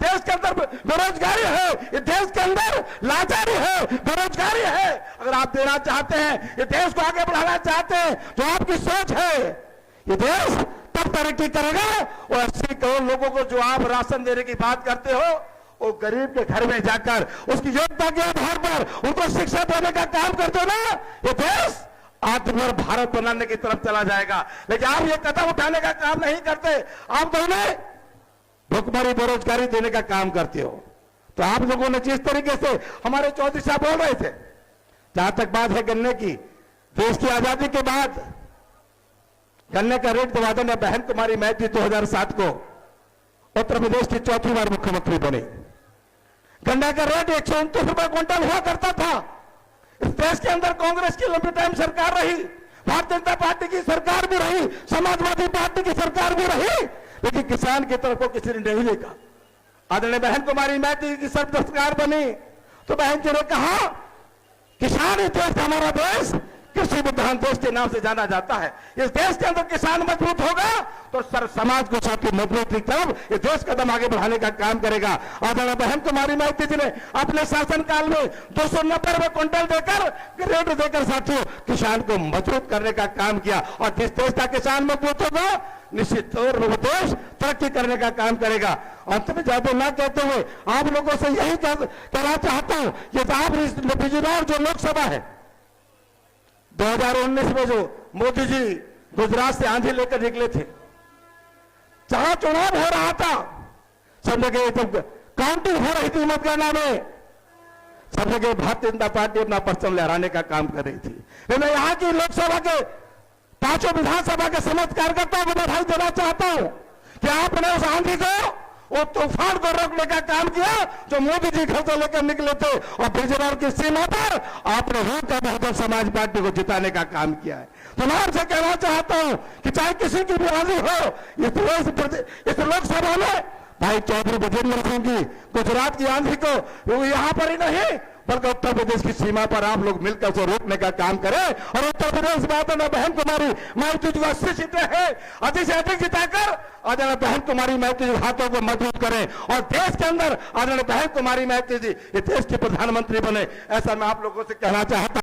देश के अंदर बेरोजगारी है, ये देश के अंदर लाचारी है, बेरोजगारी है। अगर आप देना चाहते हैं, ये देश को आगे बढ़ाना चाहते हैं, जो आपकी सोच है, ये देश तब तरक्की करेगा। और 80 करोड़ लोगों को जो आप राशन देने की बात करते हो, वो गरीब के घर में जाकर उसकी योग्यता के आधार पर उनको शिक्षा देने का काम करते हो ना, ये देश आत्मनिर्भर भारत बनाने की तरफ चला जाएगा। लेकिन आप ये कदम उठाने का काम नहीं करते, आप तो उन्हें भुखमरी बेरोजगारी देने का काम करते हो। तो आप लोगों ने जिस तरीके से हमारे चौधरी साहब बोल रहे थे, जहां तक बात है गन्ने की, देश की आजादी के बाद गन्ने का रेट दबा देने बहन कुमारी मैत्री 2007 को उत्तर प्रदेश की चौथी बार मुख्यमंत्री बने। गन्ने का रेट 129 रुपए क्विंटल हुआ करता था। इस देश के अंदर कांग्रेस की लंबी टाइम सरकार रही, भारतीय जनता पार्टी की सरकार भी रही, समाजवादी पार्टी की सरकार भी रही, लेकिन किसान की तरफ को किसी ने नहीं देखा। आदरणीय बहन कुमारी मैत्री की सरकार बनी तो बहन जी ने कहा, किसान ही देश, हमारा देश कृषि प्रधान देश के नाम से जाना जाता है। इस देश के अंदर किसान मजबूत होगा तो सर समाज को साथ मजबूत की तरफ ये देश कदम आगे बढ़ाने का काम करेगा। आदरणीय बहन कुमारी मैत्री जी ने अपने शासनकाल में 290 रुपए क्विंटल देकर, रेट देकर साथियों किसान को मजबूत करने का काम किया। और जिस देश का किसान मजबूत होगा, निश्चित तौर पर देश तरक्की करने का काम करेगा। अंत में ज्यादा ना कहते हुए आप लोगों से यही कहना चाहता हूं, ये आप बिजनौर जो लोकसभा है 2019 में जो मोदी जी गुजरात से आंधी लेकर निकले थे, जहां चुनाव हो रहा था, सब जगह जब काउंटिंग हो रही थी मतगणना में, सब जगह भारतीय जनता पार्टी अपना परचम लहराने का काम कर रही थी। मैं यहां की लोकसभा के 5 विधानसभा के समस्त कार्यकर्ताओं को बधाई देना चाहता हूं कि आपने उस आंधी को, वो तूफान को रोकने का काम किया जो मोदी जी घर से लेकर निकले थे, और बिजनौर की सीमा पर आपने रोक बहुजन समाज पार्टी को जिताने का काम किया है। तो मैं आपसे कहना चाहता हूं कि चाहे किसी की भी आंधी हो, इस लोकसभा में भाई चौधरी बजेंद्र सिंह की गुजरात की आंधी को यहां पर ही नहीं बल्कि उत्तर प्रदेश की सीमा पर आप लोग मिलकर उसे रोकने का काम करें। और उत्तर प्रदेश में आदरणीय बहन कुमारी मैत्री जी 80 सीटें हैं, अधिक से अधिक जिताकर आदरणीय बहन कुमारी मैत्री जी हाथों को मजबूत करें और देश के अंदर आदरणीय बहन कुमारी मैत्री जी ये देश के प्रधानमंत्री बने। ऐसा मैं आप लोगों से कहना चाहता हूं।